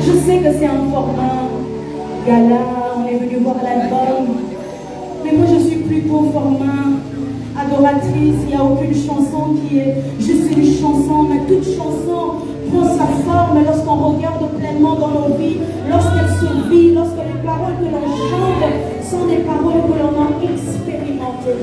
Je sais que c'est un format gala, on est venu voir l'album, mais moi je suis plutôt format adoratrice. Il n'y a aucune chanson qui est juste une chanson, mais toute chanson prend sa forme lorsqu'on regarde pleinement dans nos vies, lorsqu'elle se vit, lorsque les paroles que l'on chante sont des paroles que l'on a expérimentées.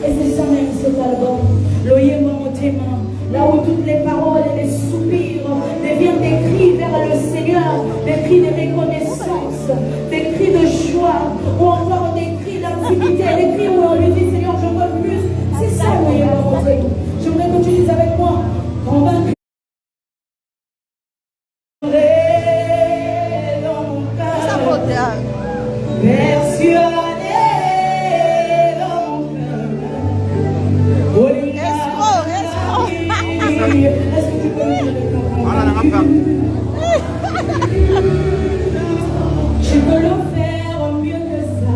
Et c'est ça même cet album, Loyema Motema, là où toutes les paroles et les soupirs deviennent des cris vers le Seigneur, des cris de reconnaissance, des cris de joie, ou encore des cris d'intimité, des cris où on lui dit Seigneur, je veux plus. C'est ça, Loyema Motema. J'aimerais que tu dises avec moi, convaincu. Je peux le faire mieux que ça.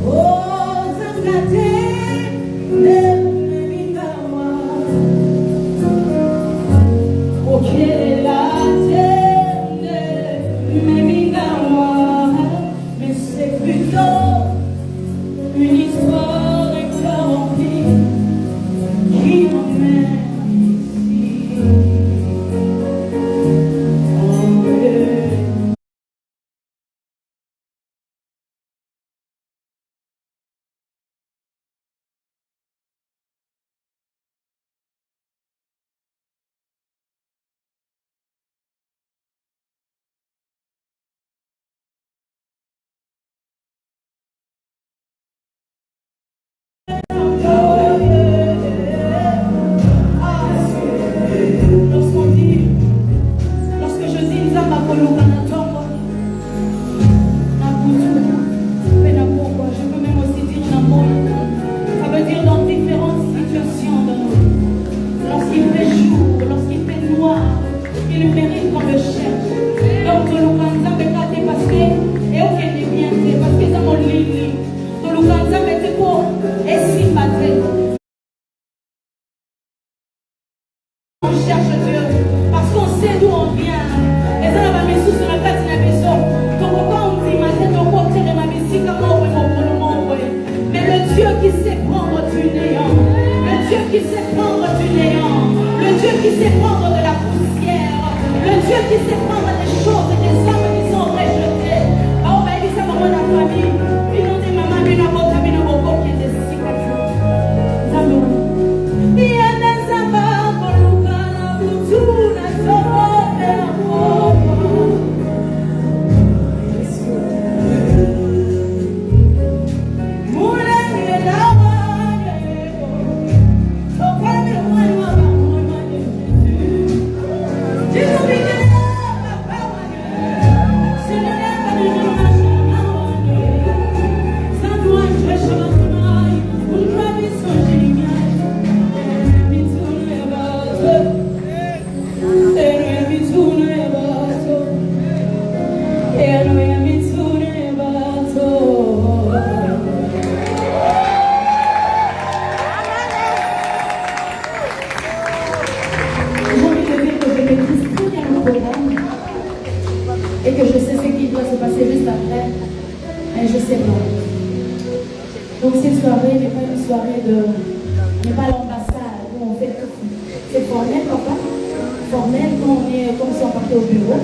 Oh, Dieu. Parce qu'on sait d'où on vient. Et ça va me sous la carte de la maison. Donc pourquoi on dit matin de côté de ma musique mais le Dieu qui sait prendre du néant, le Dieu qui sait prendre du néant, le Dieu qui sait prendre de la poussière, le Dieu qui sait prendre des choses et des âmes qui sont rejetées. Oh, ben, il s'est vraiment la famille. Il nous dit, maman, il y a beaucoup qui est des cicatrices. Il y a des amants pour nous faire tout la et que je sais ce qui doit se passer juste après, mais je sais pas. Donc cette soirée n'est pas une soirée n'est pas l'ambassade où on fait tout. C'est formel, papa. Formel quand on est comme si on partait au bureau.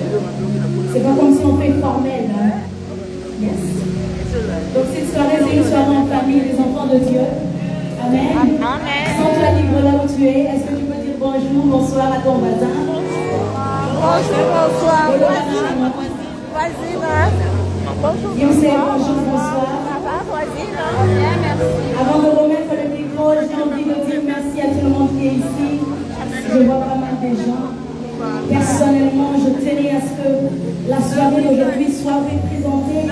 C'est pas comme si on fait formel. Hein? Yes. Donc cette soirée, c'est une soirée en famille, les enfants de Dieu. Amen. Amen. Sens-toi libre là où tu es. Est-ce que tu peux dire bonjour, bonsoir à ton voisin? Bonjour, bonsoir. Voisine. Bonjour, bonsoir. Ça va, voisine? Avant de remettre le micro, j'ai envie de dire merci à tout le monde qui est ici. Je vois pas mal de gens. Personnellement, je tenais à ce que la soirée d'aujourd'hui soit représentée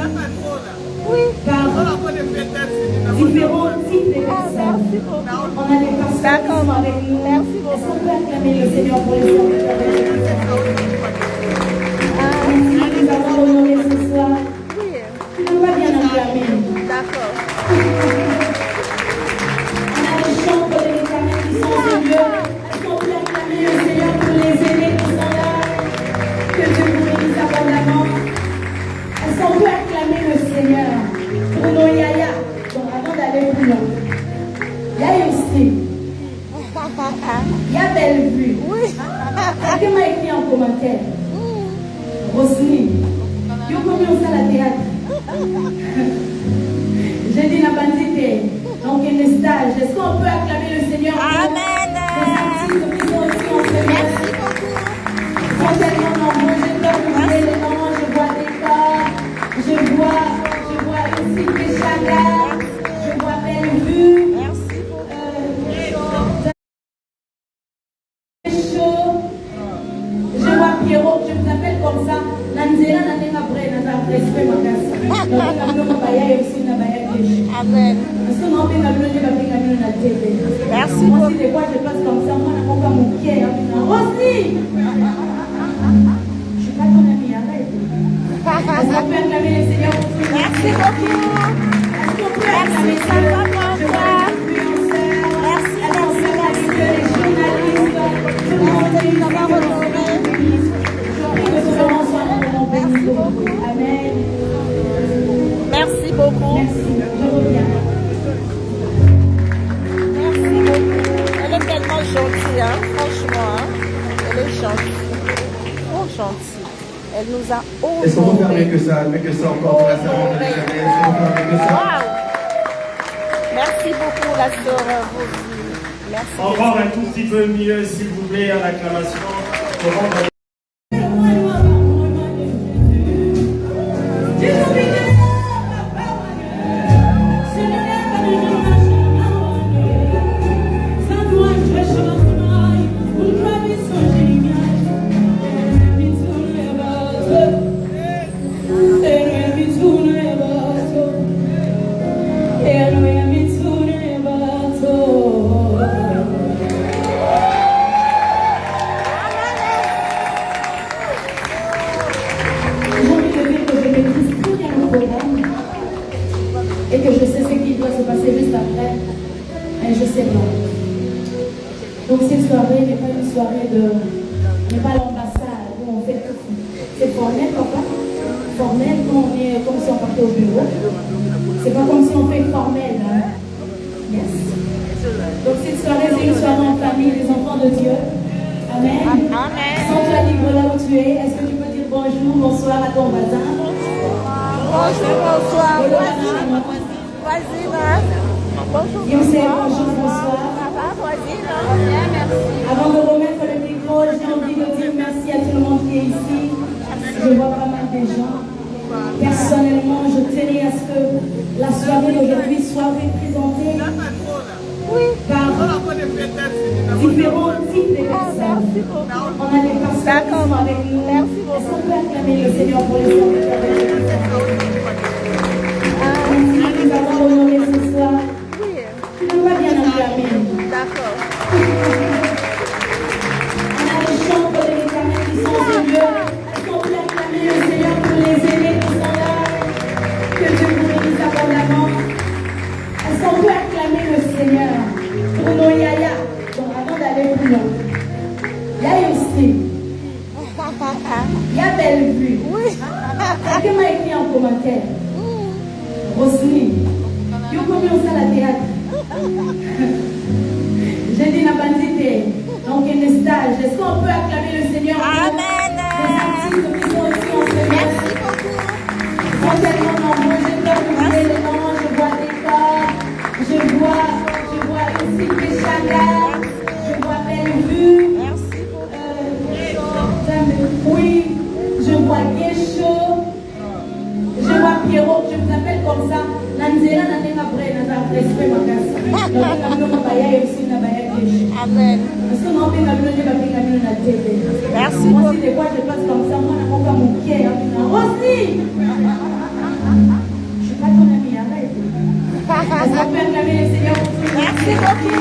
par différents types de personnes. On a des personnes qui sont avec nous. Est-ce qu'on peut acclamer le Seigneur pour les serviteurs de Jésus? Merci de nous avoir honorés ce soir. Tu ne peux pas bien acclamer. D'accord. On a des chants pour les éternels qui sont au lieu. Est-ce qu'on peut acclamer le Seigneur pour les aînés qui sont là? Que Dieu vous bénisse abondamment. Est-ce qu'on peut acclamer le Seigneur pour nos yaya? Donc avant d'aller plus loin, il y a aussi, il y a Bellevue. Oui. Quelqu'un m'a écrit en commentaire. Roselyne, yo combien on fait la théâtre? J'ai dit la bandite. Donc il y a des stages. Est-ce qu'on peut acclamer le Seigneur? Amen. Les artistes qui sont aussi en semaine. Merci beaucoup. Ils sont tellement nombreux. Je dois oublier les noms. Je vois des corps. Je vois ici des Chagas. Je vois Bellevue. Merci beaucoup. Chaud. Je vois Pierrot. Je vous appelle comme ça. Nanzela n'a pas respect ma casse. Amen. Parce que moi, je Merci moi, beaucoup. si des fois je passe comme ça, moi, je n'ai pas mon pied. Rosny! Je suis pas ton ami, arrête. Est-ce qu'on peut acclamer le Seigneur pour tout? Merci beaucoup. Est-ce qu'on peut acclamer Merci, ça va, Je vois les influenceurs. Merci, Est-ce qu'on peut merci, acclamer les journalistes? Tout le monde qui nous a retrouvés. Je prie que ce moment soit un moment béni pour vous. Amen. Merci beaucoup. Merci. Je reviens. Merci beaucoup. Elle est tellement gentille, hein, franchement. Hein. Elle est gentille. Trop gentille. Elle nous a honorés. Est-ce qu'on peut faire mieux que ça encore pour la servante de l'Éternel? Est-ce qu'on peut faire mieux que ça? Wow. Merci beaucoup, la sœur Rosy. Merci. Encore un tout petit peu mieux, s'il vous plaît, à l'acclamation. Et que je sais ce qui doit se passer juste après, mais je sais pas. Donc cette soirée n'est pas une soirée n'est pas l'ambassade où on fait tout. C'est formel, papa. Formel quand on est comme si on partait au bureau. C'est pas comme si on fait formel. Hein? Yes. Donc cette soirée, c'est une soirée en famille, les enfants de Dieu. Amen. Amen. Sens-toi libre là où tu es. Est-ce que tu peux dire bonjour, bonsoir à ton voisin? Bonjour, bonsoir. Voisine. Bonjour, Bonjour, bonsoir. Ça va, voisine? Bien, merci. Avant de remettre le micro, j'ai envie de dire merci à tout le monde qui est ici. Je vois pas mal de gens. Personnellement, je tenais à ce que la soirée d'aujourd'hui soit représentée par différents types de personnes. On a des personnes qui sont avec nous. Est-ce qu'on peut acclamer le Seigneur pour les serviteurs de Dieu? Merci de nous avoir honorés ce soir. Tu ne peux pas bien acclamer. D'accord. On a des chants pour les éternels qui sont au lieu. Est-ce qu'on peut acclamer le Seigneur pour les aînés qui sont là? Que Dieu vous bénisse abondamment. Est-ce qu'on peut acclamer le Seigneur pour nos yaya? Donc avant d'aller plus loin, il y a aussi, il y a Bellevue. Quelqu'un m'a écrit en commentaire. Roselyne, yo commence à la théâtre. J'ai dit la bandite. Donc il y a des stages. Est-ce qu'on peut acclamer le Seigneur? Amen. Les artistes qui sont ici en semaine. Merci beaucoup. Ils sont tellement nombreux. Je dois vous dire les noms. Je vois des corps. Je vois aussi Péchanga. Je vois Bellevue. Merci beaucoup. Oui, je vois Guécho. Je vois Pierrot. Je vous appelle comme ça. Nanzela n'a pas prêt. N'a pas respect ma casse. Donc on va y aussi n'a pas y Amen. parce que moi, Merci moi, beaucoup. si des fois je passe comme ça, moi, je n'ai pas mon pied. Aussi! Je ne suis pas ton ami, arrête. Est-ce qu'on peut acclamer le Seigneur pour tout? Merci beaucoup.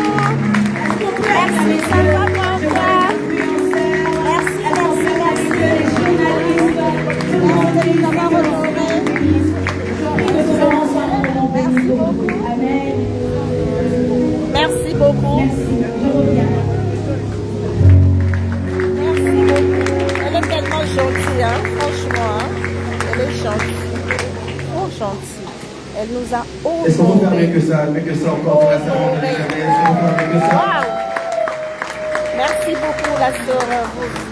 Est-ce qu'on peut Merci, acclamer ça va, Dieu? Je vois papa. les influenceurs. Merci, Est-ce qu'on peut merci, acclamer les journalistes? Tout le monde est ici, que le Seigneur vous bénisse. Je prie que tout le monde soit un moment béni. Amen. Merci beaucoup. Merci. Je reviens. Merci beaucoup. Elle est tellement gentille, hein, franchement. Hein. Elle est gentille. Trop gentille. Elle nous a honorés. Est-ce qu'on peut faire mieux que ça encore pour la servante de l'éternel? Est-ce qu'on peut faire mieux que ça? Wow. Merci beaucoup, la sœur Rosie.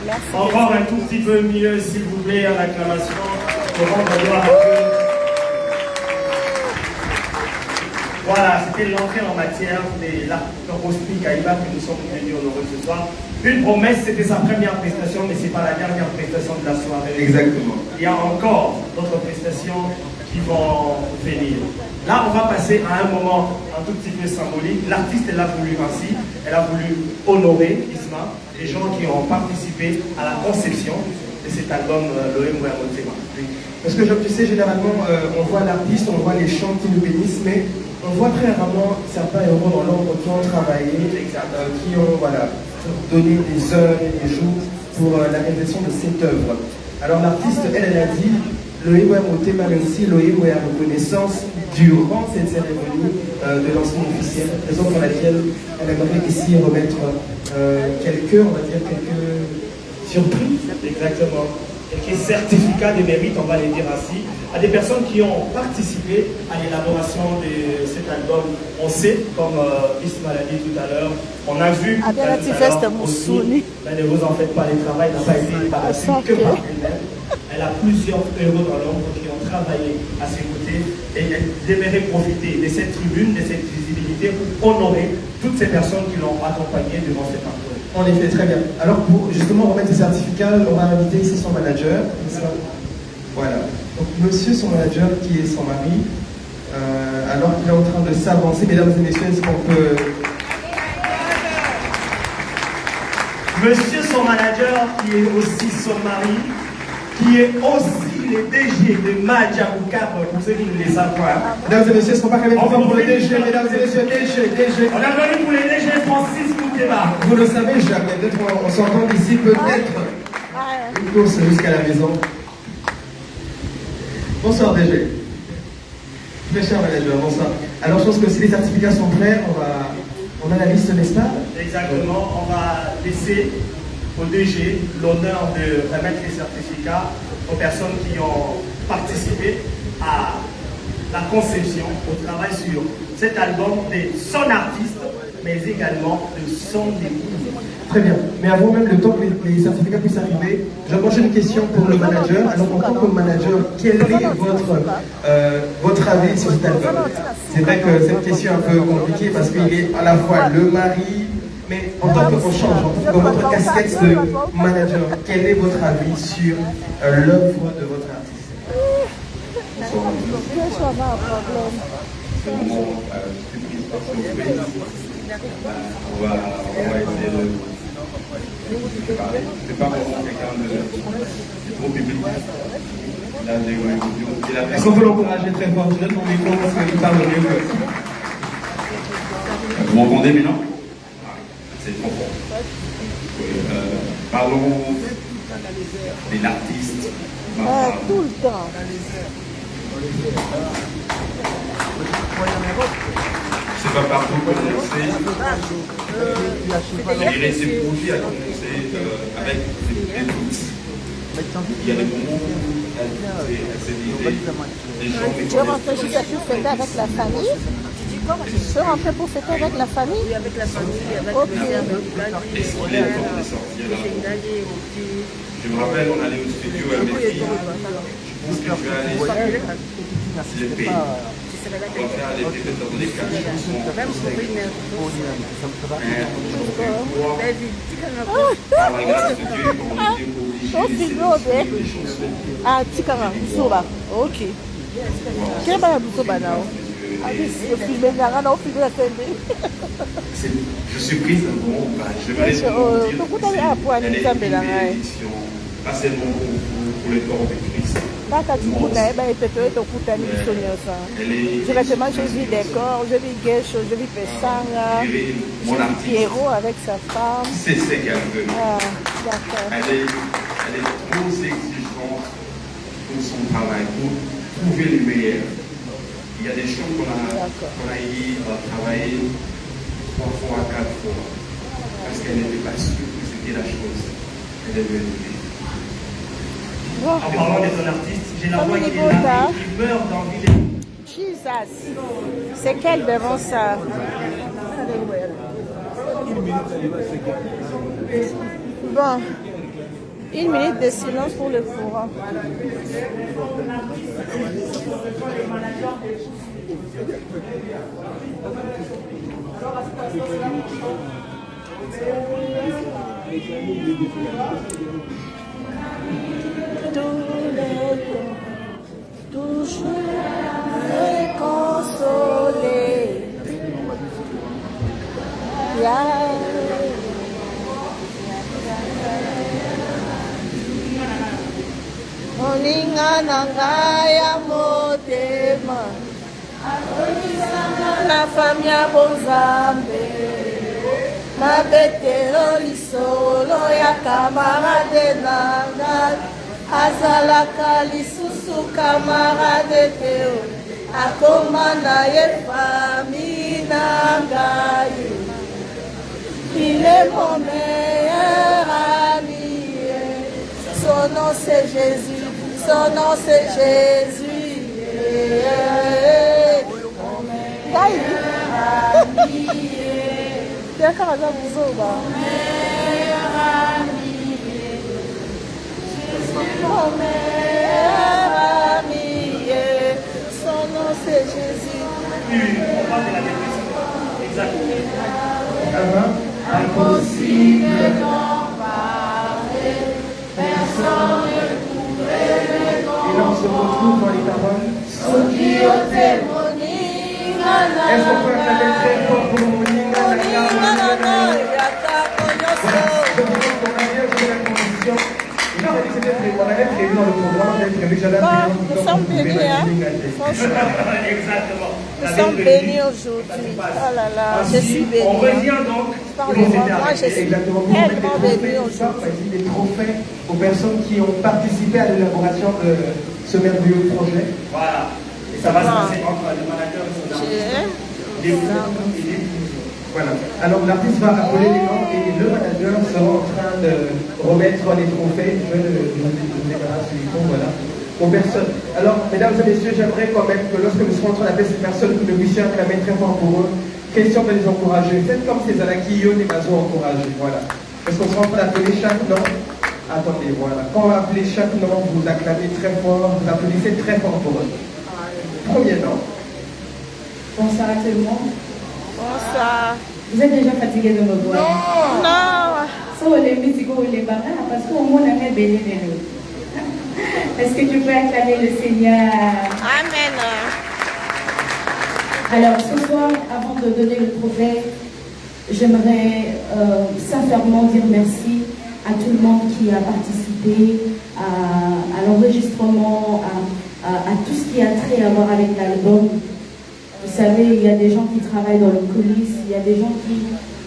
Merci. Encore un tout petit peu mieux, s'il vous plaît, à l'acclamation. Pour rendre gloire à Dieu. Voilà, c'était l'entrée en matière de l'artiste Roselyne Kaïba que nous sommes venus honorer ce soir. Une promesse, c'était sa première prestation, mais ce n'est pas la dernière prestation de la soirée. Exactement. Il y a encore d'autres prestations qui vont venir. Là, on va passer à un moment un tout petit peu symbolique. L'artiste, elle a voulu ainsi, elle a voulu honorer Isma, les gens qui ont participé à la conception de cet album Loé Mouya Motema. Parce que tu sais, généralement, on voit l'artiste, on voit les chants qui nous bénissent, mais on voit très rarement certains héros dans l'ombre qui ont travaillé, qui ont donné des heures et des jours pour la réalisation de cette œuvre. Alors l'artiste, elle a dit, Loé Mouya Motema, mais aussi Loé Mouya Reconnaissance durant cette cérémonie de lancement officiel, raison pour laquelle elle aimerait ici remettre quelques surprises. Exactement. Quelques certificats de mérite, on va les dire ainsi, à des personnes qui ont participé à l'élaboration de cet album. On sait, comme Isma l'a dit tout à l'heure, on a vu tout à l'heure aussi, mais ne vous en faites pas, le travail n'a pas été abattu que par elle-même. Elle a plusieurs héros dans l'ombre qui ont travaillé à ses côtés et elle aimerait profiter de cette tribune, de cette visibilité pour honorer toutes ces personnes qui l'ont accompagnée durant ce parcours. En effet, très bien. Alors pour justement remettre les certificats, on va inviter ici son manager. Voilà. Donc monsieur, son manager, qui est son mari, alors qu'il est en train de s'avancer, mesdames et messieurs, est-ce qu'on peut... Monsieur, son manager, qui est aussi son mari, qui est aussi le DG de Madjaboukap, pour ceux qui ne les savent pas. Mesdames et messieurs, est-ce qu'on va quand même pour le DG, mesdames et messieurs, DG. On est venu pour le DG Francis Moutema. Vous le savez jamais, peut-être on s'entend d'ici, peut-être une course jusqu'à la maison. Bonsoir DG. Très cher manager, bonsoir. Alors je pense que si les certificats sont prêts, on a la liste, n'est-ce pas? Exactement, on va laisser au DG l'honneur de remettre les certificats aux personnes qui ont participé à la conception, au travail sur cet album de son artiste, mais également de son épouse. Très bien. Mais avant même le temps que les certificats puissent arriver, j'approche une question pour le manager. Alors en tant que manager, quel est votre avis sur cet album? C'est vrai que cette question est un peu compliquée parce qu'il est à la fois le mari, mais en tant qu'on change, dans votre casquette de manager, quel est votre avis sur l'œuvre de votre artiste? On va essayer de... C'est pas vraiment quelqu'un de trop public. Là, Est-ce qu'on peut l'encourager très fort? Je donne mon micro parce qu'il parle mieux que... Vous m'entendez maintenant? C'est trop fort. Oui, parlons de l'artiste. Tout le temps. C'est pas partout qu'on le sait. Ces projets a commencé avec des doutes. Il y a des moments où elle s'est dit des gens. Tu veux rentrer chez toi pour fêter avec la famille? Tu veux rentrer pour fêter avec la famille? Oui, avec la famille, avec Ok. les amis. Est-ce qu'il est temps de sortir là? Je me rappelle, on allait au studio avec lui. Je pense que je vais aller sur le pays. On va faire les peut-être dans des cas par la grâce de Dieu, on était obligé de des chansons. Ah, Tikara, Soba. Ok. Quel est le Soba now? Je suis prise d'un bon, j'aimerais dire elle est une bénédiction, pas seulement pour le corps de Christ. Directement, je vis des corps, je vis Gesho, je vis Pessanga, je vis Pierrot avec sa femme. C'est ce qu'elle veut. Ah, d'accord. Elle est trop exigeante pour son travail, pour trouver le meilleur. Il y a des choses qu'on a eu à travailler 3 fois, 4 fois, parce qu'elle n'était pas sûre que c'était la chose qu'elle devait donner. En parlant de ton artiste, j'ai la voix qui est là, qui meurt d'envie de... Jesus. C'est quelle devant ça? Bon. 1 minute de silence pour le courant. Tous les temps, toujours réconsolé. Moninga nangaya motema, na famia bonzambe, na betelo lisolo ya camarade nanga, azalaka lisusu camarade teo, akoma na ye fami nangai. Il est mon meilleur ami, son nom c'est Jésus, son nom c'est Jésus. Mon meilleur ami, mon meilleur ami, son nom c'est Jésus. Oui, on parle de la dépression. Exactement. Impossible d'en parler, personne ne pourrait le Et là, on se retrouve dans les paroles. Est-ce qu'on peut appeler très fort pour Moninga? On avait prévu dans le programme, nous sommes bénis, hein? Franchement. Exactement. Nous sommes bénis aujourd'hui. Oh là là, je suis bénie. On revient donc. Moi, je suis tellement bénie aujourd'hui. Des trophées aux personnes qui ont participé à l'élaboration de ce merveilleux projet. Voilà. Et ça va se passer entre le manager et son artiste. L'époux et l'épouse. Voilà. Alors l'artiste va appeler les noms et le manager sera en train de remettre les trophées. Je vais le débarrasser du micro, voilà. Aux personnes. Alors, mesdames et messieurs, j'aimerais quand même que lorsque nous serons en train d'appeler ces personnes, que nous puissions acclamer très fort pour eux. Question de les encourager. Faites comme ces Alakiyo et Mazo encouragés. Voilà. Est-ce qu'on sera en train d'appeler chaque nom? Attendez, voilà. Quand on va appeler chaque nom, vous acclamez très fort, vous applaudissez très fort pour eux. Premier nom. Bonsoir à tout le monde. Bonsoir. Vous êtes déjà fatigué de me voir? Non. So, les musiques ou les barres, parce qu'au moins, on a béni les deux. Est-ce que tu peux acclamer le Seigneur? Amen. Alors, ce soir, avant de donner le trophée, j'aimerais sincèrement dire merci à tout le monde qui a participé à l'enregistrement, à tout ce qui a trait à voir avec l'album. Vous savez, il y a des gens qui travaillent dans le coulisses, il y a des gens qui,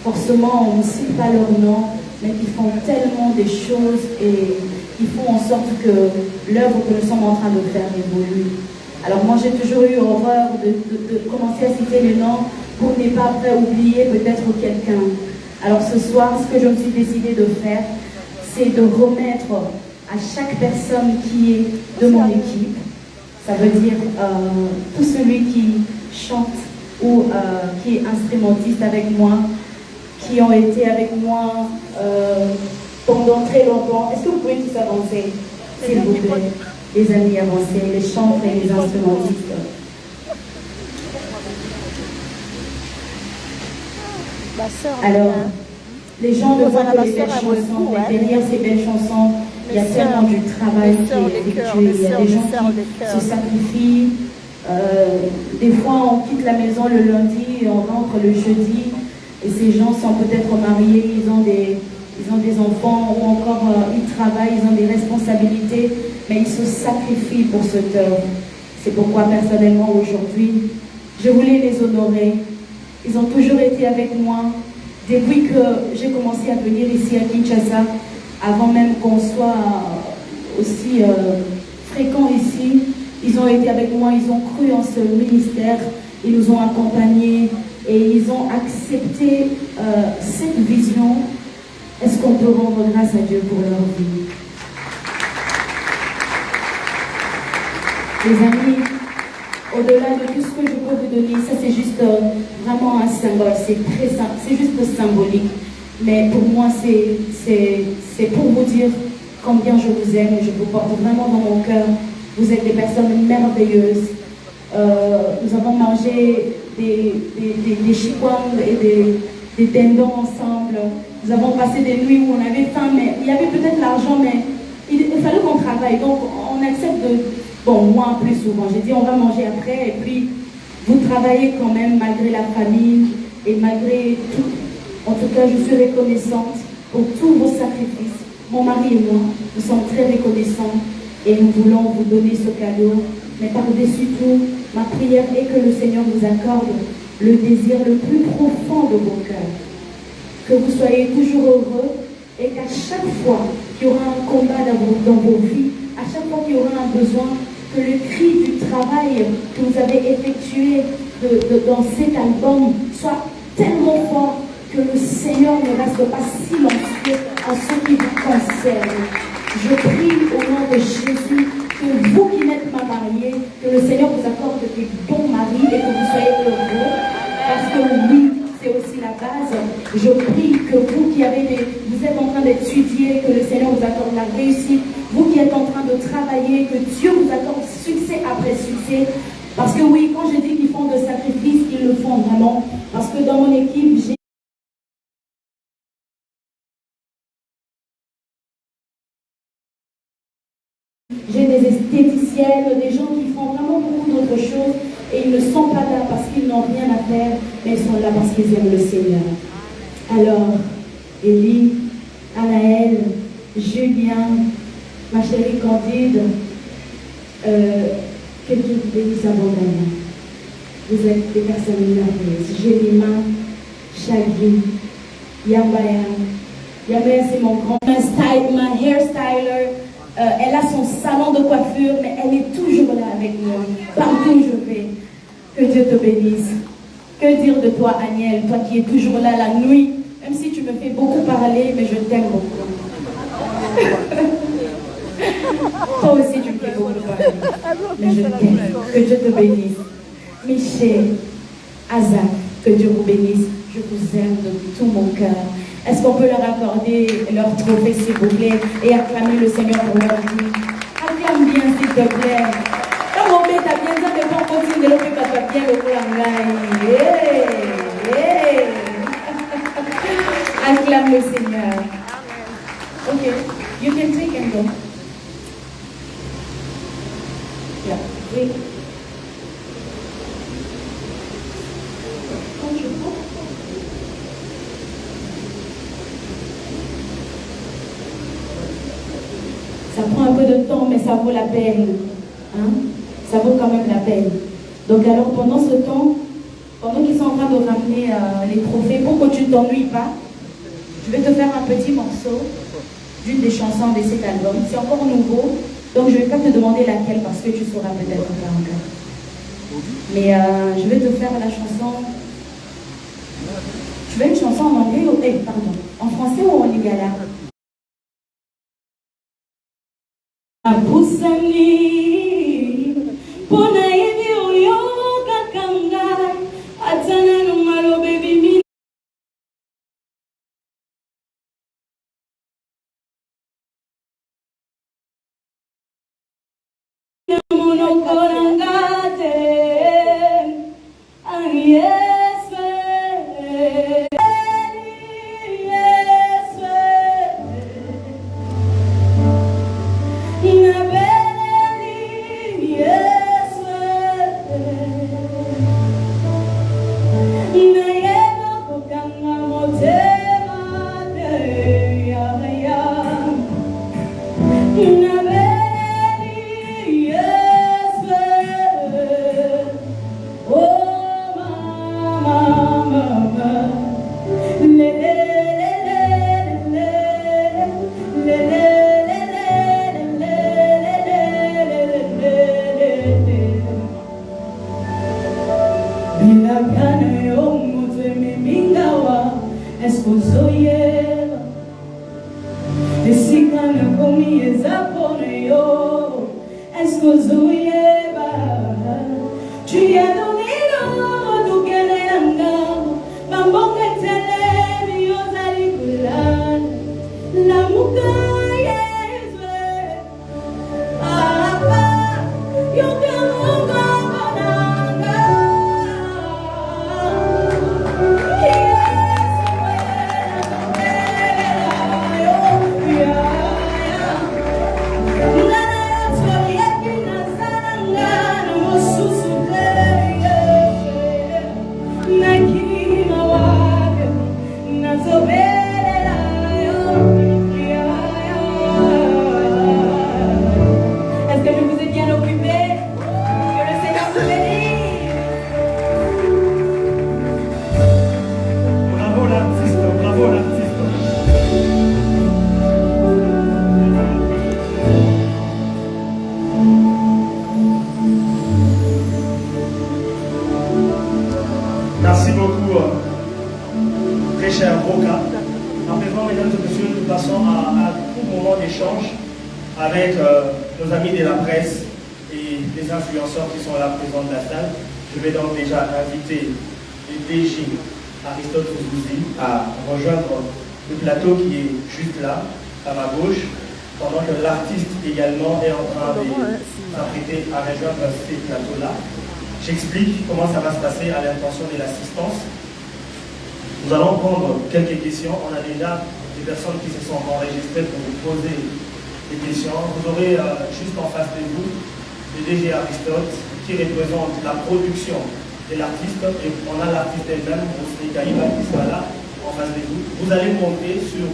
forcément, on ne cite pas leur nom, mais qui font tellement des choses et qui font en sorte que l'œuvre que nous sommes en train de faire évolue. Alors moi, j'ai toujours eu horreur de commencer à citer les noms pour ne pas après oublier peut-être quelqu'un. Alors ce soir, ce que je me suis décidé de faire, c'est de remettre à chaque personne qui est de mon équipe, ça veut dire tout celui qui chante ou qui est instrumentiste avec moi, qui ont été avec moi pendant très longtemps. Est-ce que vous pouvez tous avancer, s'il vous plaît? Les amis avancés, les chanteurs et les instrumentistes. Alors, les gens ne voient que les belles chansons, mais derrière ces belles chansons, il y a tellement du travail qui est effectué. Il y a des gens qui se sacrifient. Des fois, on quitte la maison le lundi et on rentre le jeudi. Et ces gens sont peut-être mariés, ils ont des enfants ou encore ils travaillent, ils ont des responsabilités, mais ils se sacrifient pour cette œuvre. C'est pourquoi personnellement aujourd'hui, je voulais les honorer. Ils ont toujours été avec moi depuis que j'ai commencé à venir ici à Kinshasa, avant même qu'on soit aussi fréquents ici. Ils ont été avec moi, ils ont cru en ce ministère, ils nous ont accompagnés et ils ont accepté cette vision. Est-ce qu'on peut rendre grâce à Dieu pour leur vie? Les amis, au-delà de tout ce que je peux vous donner, ça c'est juste vraiment un symbole, c'est très simple, c'est juste symbolique. Mais pour moi, c'est pour vous dire combien je vous aime et je vous porte vraiment dans mon cœur. Vous êtes des personnes merveilleuses. Nous avons mangé des chikwang et des tendons ensemble. Nous avons passé des nuits où on avait faim, mais il y avait peut-être l'argent, mais il fallait qu'on travaille. Donc on accepte de... Bon, moi plus souvent, j'ai dit on va manger après, et puis vous travaillez quand même malgré la famille et malgré tout. En tout cas, je suis reconnaissante pour tous vos sacrifices. Mon mari et moi, nous sommes très reconnaissants et nous voulons vous donner ce cadeau. Mais par-dessus tout, ma prière est que le Seigneur vous accorde le désir le plus profond de vos cœurs. Que vous soyez toujours heureux et qu'à chaque fois qu'il y aura un combat dans vos vies, à chaque fois qu'il y aura un besoin, que le cri du travail que vous avez effectué dans cet album soit tellement fort que le Seigneur ne reste pas silencieux en ce qui vous concerne. Je prie au nom de Jésus que vous qui n'êtes pas mariés, que le Seigneur vous accorde des bons maris et que vous soyez heureux. Parce que oui, c'est aussi la base. Je prie que vous qui vous êtes en train d'étudier, que le Seigneur vous accorde la réussite. Vous qui êtes en train de travailler, que Dieu vous accorde succès après succès. Parce que oui, quand je dis qu'ils font de sacrifices, ils le font vraiment. Parce que dans mon équipe, j'ai des esthéticiennes, des gens qui font vraiment beaucoup d'autres choses et ils ne sont pas là parce qu'ils n'ont rien à faire, mais ils sont là parce qu'ils aiment le Seigneur. Alors, Élie, Anaël, Julien, ma chérie Candide, que Dieu vous bénisse abondamment. Vous êtes des personnes merveilleuses. Jélima, Shaggy, Yambaya. Yambaya, c'est mon grand ma hairstyler. Elle a son salon de coiffure, mais elle est toujours là avec moi. Partout où je vais. Que Dieu te bénisse. Que dire de toi, Agnès, toi qui es toujours là la nuit, même si tu me fais beaucoup parler, mais je t'aime beaucoup. Toi aussi, tu me fais beaucoup parler, mais je t'aime. Que Dieu te bénisse. Michel, Azak, que Dieu vous bénisse. Je vous aime de tout mon cœur. Est-ce qu'on peut leur accorder leur trophée, s'il vous plaît, et acclamer le Seigneur pour leur vie? Acclame bien, s'il te plaît. Quand mon père t'a bien dit de pas continuer de l'opérer parce bien le colangaï. Acclame le Seigneur. Ok, you can take and go. Yeah. Oui. Ça prend un peu de temps, mais ça vaut la peine. Hein? Ça vaut quand même la peine. Donc alors, pendant ce temps, pendant qu'ils sont en train de ramener les trophées, pour que tu ne t'ennuies pas, je vais te faire un petit morceau d'une des chansons de cet album. C'est encore nouveau, donc je ne vais pas te demander laquelle parce que tu sauras peut-être pas encore. Mais je vais te faire la chanson. Tu veux une chanson en anglais ou pardon, en français ou en lingala? Abusani, pona hivi uyo kakanga, atana no malo baby mi. Mono korangate, anieswe, anieswe. Merci beaucoup, très cher Roca. À présent, mesdames et messieurs, nous passons à un court moment d'échange avec nos amis de la presse et les influenceurs qui sont là présents de la salle. Je vais donc déjà inviter le DG Aristote Ouzouzi à rejoindre le plateau qui est juste là, à ma gauche, pendant que l'artiste également est en train de s'apprêter à rejoindre ces plateaux-là. J'explique comment ça va se passer à l'intention de l'assistance. Nous allons prendre quelques questions. On a déjà des personnes qui se sont enregistrées pour vous poser des questions. Vous aurez juste en face de vous le DG Aristote qui représente la production de l'artiste. Et on a l'artiste elle-même, Rosely Kaïba, qui sera là en face de vous. Vous allez monter sur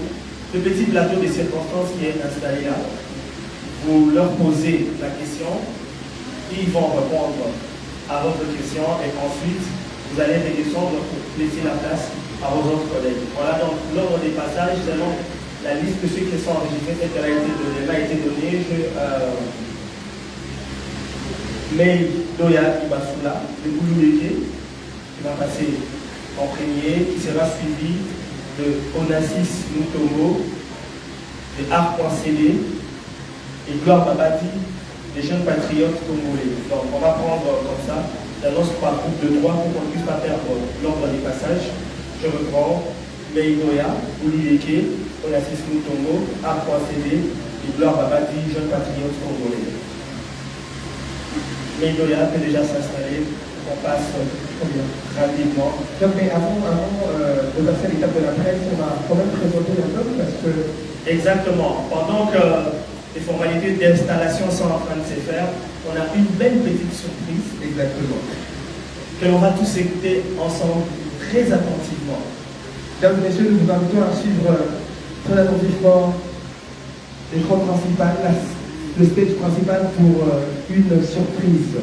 le petit plateau de circonstances qui est installé là. Vous leur posez la question. Ils vont répondre à votre question et ensuite vous allez redescendre pour laisser la place à vos autres collègues. Voilà donc l'ordre des passages, selon la liste de ceux qui sont enregistrés, telle qu'elle a été donnée. Mail Doya Ibasula, de Boulouleke, qui va passer en premier, qui sera suivi de Onassis Mutombo, de Art.cd et Gloire Babati, des jeunes patriotes congolais. Donc on va prendre comme ça l'annonce par groupe de 3 pour qu'on ne puisse pas perdre l'ordre des passages. Je reprends Meinoya, Oulileke, Onassis Mutombo, Art.cd et Gloire Babati, jeunes patriotes congolais. Meinoya peut déjà s'installer, on passe rapidement. Donc, mais avant de passer à l'étape de la presse, on va quand même présenter l'album parce que... Exactement. Pendant que les formalités d'installation sont en train de se faire, on a une belle petite surprise. Exactement. Que l'on va tous écouter ensemble très attentivement. Mesdames et messieurs, nous vous invitons à suivre très attentivement l'écran principal, le stage principal pour une surprise.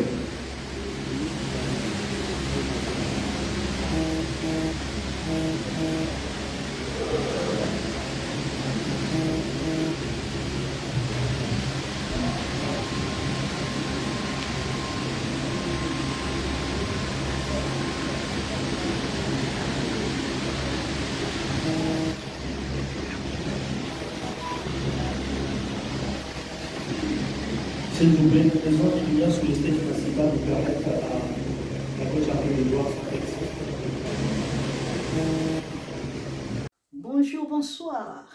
S'il vous plaît, besoin de lumière sur les stages principales pour permettre à la coach Arthur de voir son texte. Bonjour, bonsoir.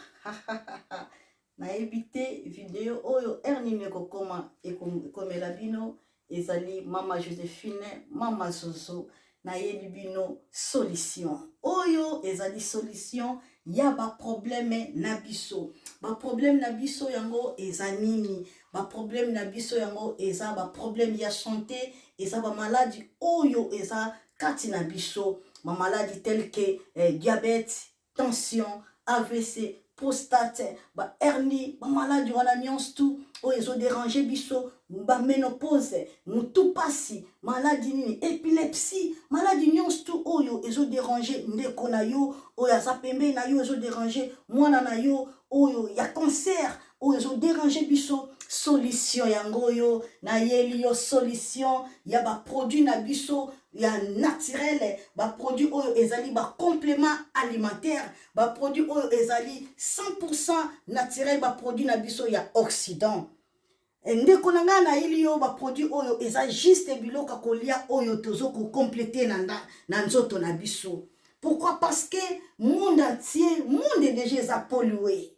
Na évité vidéo oyo ernine kokoma ekomela bino ezali mama Joséphine, mama Zozo na yebi bino solution. Oyo ezali solution ya ba problème na biso. Ba problème na biso yango ezanini. Ba problème na biso yango eza ba problème ya santé, eza ba maladie oyo eza kati na biso, ba maladie telles que diabète, tension, AVC, prostate, ba hernie, ba maladie wana nyonso tout oyo ezo déranger biso, ba ménopause, mutu pasi, maladie nini, épilepsie, maladie nyonso tout oyo ezo déranger ndeko na yo, oyo aza pembe na yo ezo déranger mwana na yo, oyo ya cancer, oyo ezo déranger biso. Solution yango yo na yeli yo solution ya ba produit na biso ya naturel, ba produit oyo ezali ba complément alimentaire, ba produit oyo ezali 100% naturel, ba produit na biso ya Occident. Ndeko nanga na yeli yo ba produit oyo eza juste biloka kolia oyo tozo ko compléter na nzoto na biso. Pourquoi? Parce que monde entier, monde déjà pollué.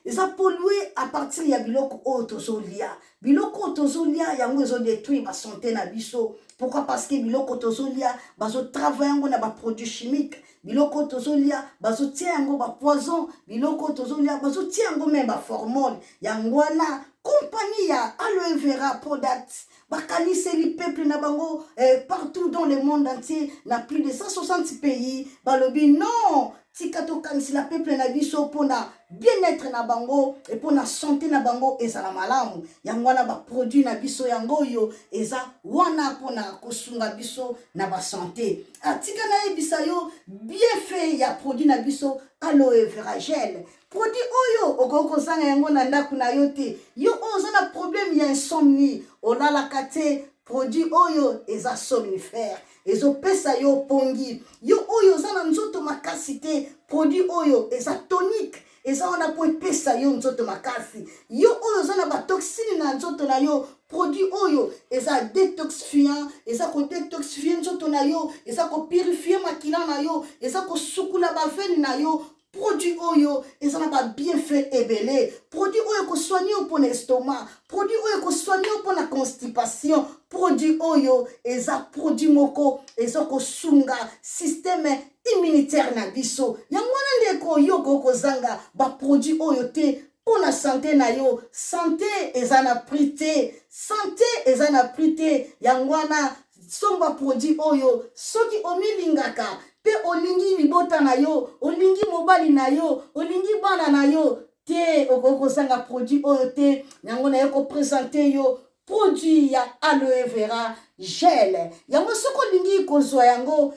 Ils ont pollué à partir de biloko otozolia. Biloko otozolia yango ezo détruire ba santé na biso. Pourquoi? Parce que biloko otozolia bazo travailler yango na ba produits chimiques. Biloko otozolia bazo tia yango ba poison. Biloko otozolia bazo tia yango même ba hormone. Yango na compagnie ya aloe vera product. Bakanise li peuple na bango partout dans le monde entier, na plus de 160 pays. Balobi non. Tikato kanisi la peuple na biso pona bien-être na bango et pona santé na bango ezala malamu. Yango na ba produit na biso yango yo eza wana pona kosunga biso na ba santé. Atika na ebisa yo bien fait ya produit na biso aloe vera gel. Produit oyo okoko zanga yango na ndaku na yo te. Yo oza na problème ya insomnie, olala kate produit oyo eza somnifère. Ezo pesa yo pongi. Yo oyo zana nzoto makasi te. Produit oyo eza tonique. Eza wana po pesa yo nzoto makasi. Yo oyo zana ba toxine na nzoto na yo. Produit oyo eza détoxifiant. Eza ko détoxifier nzoto na yo. Eza ko purifier makila na yo. Eza ko sukula ba veine na yo. Produit oyo ezana ba bienfait ebele. Produit oyo ko soigner pour l'estomac. Produit oyo ko soigner pour la constipation. Produit oyo eza produit moko eza ko sunga système immunitaire na biso. Yango wana ndeko yo ko zanga ba produit oyo te pour la santé na yo. Santé ezana prité. Santé ezana prité. Yango wana somba produit oyo soki omilingaka pe olingi libota na yo, olingi mobali na yo, olingi bana na yo, te okoko sanga produit oyo te, yango na yo ko présenter yo produit ya aloe vera gel. Yango soko lingi kozwa yango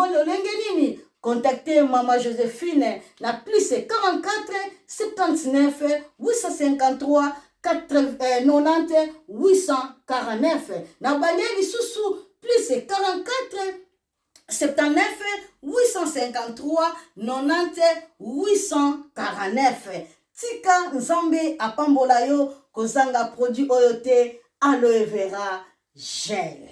lolenge nini? Contactez Maman Joséphine na plus 44 79 853 90 849. Na balieli susu plus 44 79 853 90 849. Tika Nzambe apambola yo kozanga produit oyote aloe vera gel.